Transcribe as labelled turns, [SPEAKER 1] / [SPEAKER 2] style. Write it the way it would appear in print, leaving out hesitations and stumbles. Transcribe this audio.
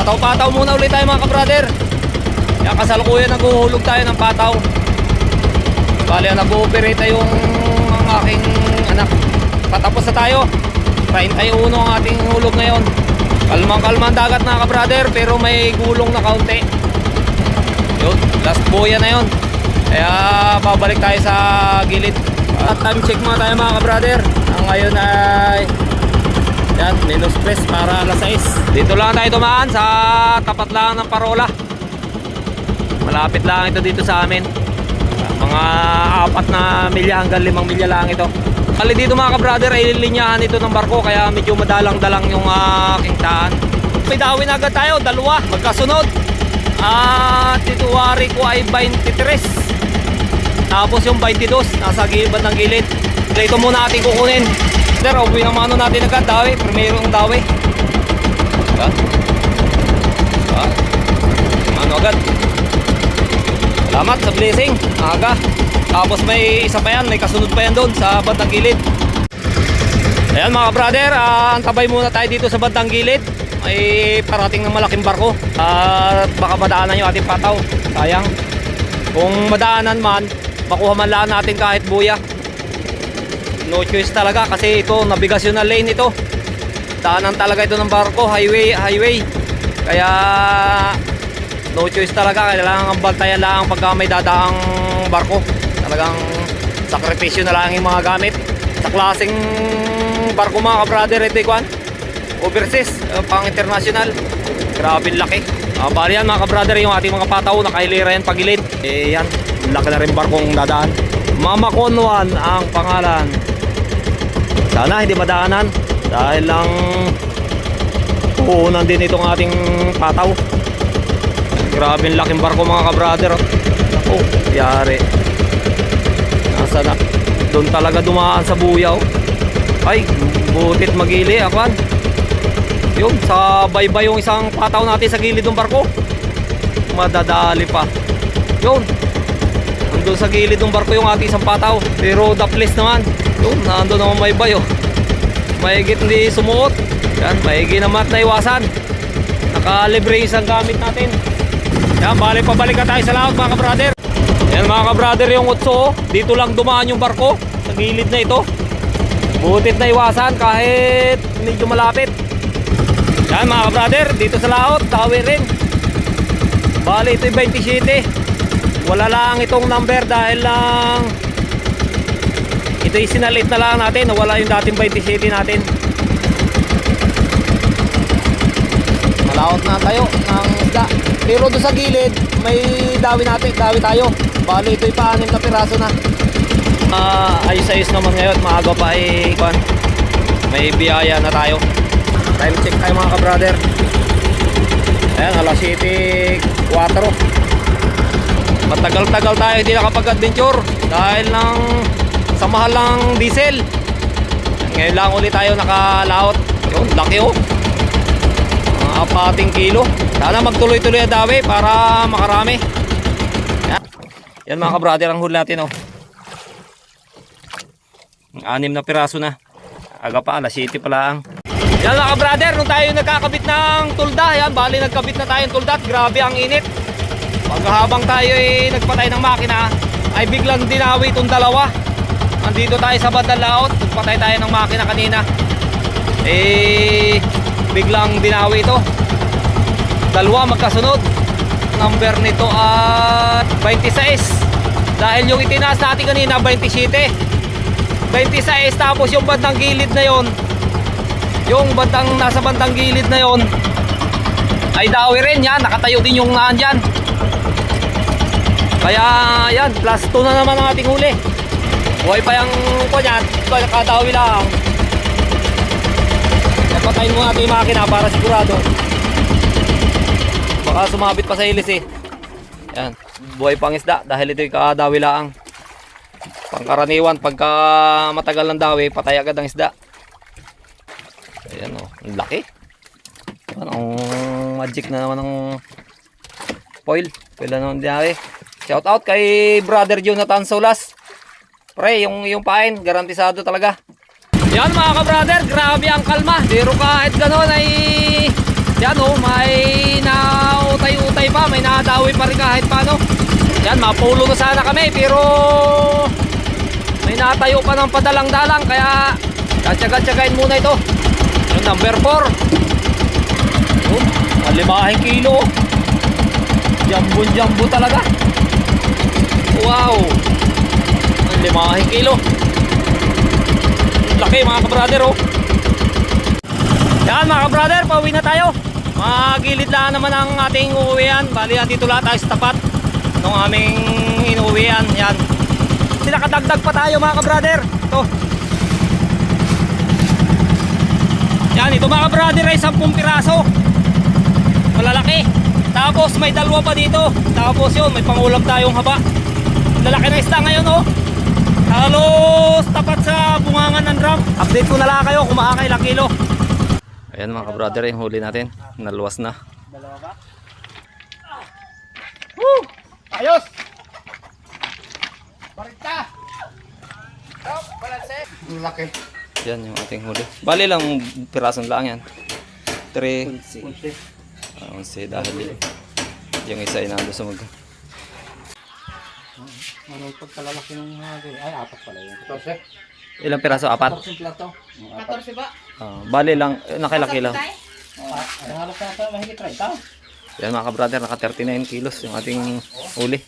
[SPEAKER 1] Pataw-pataw muna ulit tayo mga kabrader. Kaya kasalukuyan naghuhulog tayo ng pataw. Bali nag-ooperate yung ang aking anak. Patapos na tayo. 31 ang ating hulog ngayon. Kalmang-kalmang dagat mga kabrader, pero may gulong na kaunti. Yun, last buya na yun. Kaya babalik tayo sa gilid. At time check muna tayo mga kabrader. Ang ngayon ay yan, minus press para alas 6. Dito lang tayo dumaan sa tapat lang ng Parola. Malapit lang ito dito sa amin. Mga 4 na milya hanggang 5 milya lang ito. Kali dito mga kabrader ay lilinyahan ito ng barko, kaya medyo madalang-dalang yung aking daan. May dawin agad tayo, dalawa magkasunod. At ito wari ko ay 23. Tapos yung 22 nasa gilid ng gilid. Ito muna ating kukunin. Sir, uwi ng mano natin agad, dawi. Primerong dawi. Ano agad. Salamat sa blessing. Aga. Tapos may isa pa yan, may kasunod pa yan doon sa bandang gilid. Ayan mga brother, antabay muna tayo dito sa bandang gilid. May parating ng malaking barko. At baka madaanan yung ating pataw. Sayang. Kung madaanan man, makuha man lang natin kahit buya. No choice talaga kasi ito navigational lane ito. Daanan talaga ito ng barko, highway. Kaya no choice talaga, kailangan bantayan lang pagka may dadaang barko. Talagang sakripisyo na lang yung mga gamit. Sa klaseng barko mga kabrader, ito ikuan overseas, pang international. Grabe laki. Bali yan mga kabrader, yung ating mga pataw nakahilira yan pagilid. Yan, laki na rin barkong dadaan. Mama Conwan ang pangalan. Sana hindi madaanan dahil lang puhunan din itong ating pataw. Grabe laking barko mga kabrader. Oh, yari. Nasa na? Doon talaga dumaan sa buyaw. Ay, butit magili apan. Yun, sa baybay yung isang pataw natin sa gilid ng barko. Madadali pa. Yun, nandun sa gilid ng barko yung ating isang pataw. Pero daples naman. Yun, nandun naman may bayo. Mahigit hindi sumuot. Yan, mahigit naman at naiwasan. Nakalibre isang gamit natin. Yan, pabalik ka tayo sa laot mga kabrader. Yan mga kabrader, yung utso. Dito lang dumaan yung barko. Sa gilid na ito. Butit naiwasan kahit medyo malapit. Yan mga kabrader, dito sa laot, tawi rin. Bali ito'y 27. Wala lang itong number dahil lang ito'y sinalit na lang natin. Wala yung dating 27 natin. Malaot na tayo ng isda. Pero doon sa gilid may dawi tayo. Bali ito'y pa-6 na piraso na. Ayos-ayos naman ngayon. Maaga pa ay may biyaya na tayo. Time check tayo mga kabrader. Ayan, alas 7:04. Matagal-tagal tayo hindi nakapag-adventure dahil sa mahal ng diesel. Ngayon lang ulit tayo nakalaot. Yun, laki oh. Mga 4 kilo. Sana magtuloy-tuloy ang dawi para makarami. Yan mga kabrader, ang huli natin oh. 6 na piraso na. Aga pa, alas 7 pa lang. Yan mga kabrader, nung tayo nagkakabit ng tulda, yan, bali nagkabit na tayo ng tulda at grabe ang init. Pagkahabang tayo ay nagpatay ng makina, ay biglang dinawi itong dalawa. Nandito tayo sa bandang laot, nagpatay tayo ng makina kanina. Biglang dinawi ito. Dalawa magkasunod. Number nito at 26. Dahil yung itinaas natin kanina 27. 26 tapos yung bandang gilid na yon. Yung nasa bandang gilid na yon ay dawi rin yan, nakatayo din yung nandyan. Kaya yan, plus 2 na naman ang ating huli. Buhay pa yung kunyan, nakadawi lang. Napatayin mo natin yung makina para sigurado. Baka sumabit pa sa ilis eh. Yan, buhay pang isda dahil ito'y kadawi lang. Pangkaraniwan, pagka matagal ng dawi, patay agad ang isda. Ayan o, ang laki. Anong magic na naman ng foil. Foil na naman diyan. Shout out kay Brother Jonathan Solas. Pre, yung pain, garantisado talaga. Yan mga ka-brother, grabe ang kalma. Pero kahit gano'n ay yan o, may pa, may nakadawi pa rin kahit paano. Yan, mapulo na sana kami pero may natayo pa ng padalang-dalang kaya tatsaga-tsagain muna ito. Yung number 4. Yun, 5 kilo. Jumbo talaga. Wow. 5 kilo. Laki mga kabrader oh. Yan mga kabrader, pauwi na tayo. Magilid lang naman ang ating uuwian. Bali dito lang tayo sa tapat ng aming inuwian. Yan. Sinakadagdag pa tayo mga kabrader. Ito. Yan, ito mga kabrader ay 10 piraso. Malalaki. Tapos may 2 pa dito. Tapos yun, may pangulam tayong haba. Lalaki na isda ngayon oh. Halos tapat sa bungangan ng drum. Update ko na lang kayo kung makakailang kilo. Ayan mga kabrader, yung huli natin. Naluwas na.
[SPEAKER 2] Dalawa ba? Woo! Ayos! Barita! Stop! Balanse! Ang laki.
[SPEAKER 1] Yan yung ating huli. Bali lang pirason lang yan. 3. 11 dahil yung isa ay nando sa mag.
[SPEAKER 2] Ano pagkalalaki ng ay, 4 pala yun. 14?
[SPEAKER 1] Ilang piraso? 4?
[SPEAKER 2] 14 plato. 14 ba?
[SPEAKER 1] Bali lang, nakilaki lang.
[SPEAKER 2] Ay, halos na ito, mahigit 30.
[SPEAKER 1] Yan mga kabrader, naka 39 kilos yung ating huli.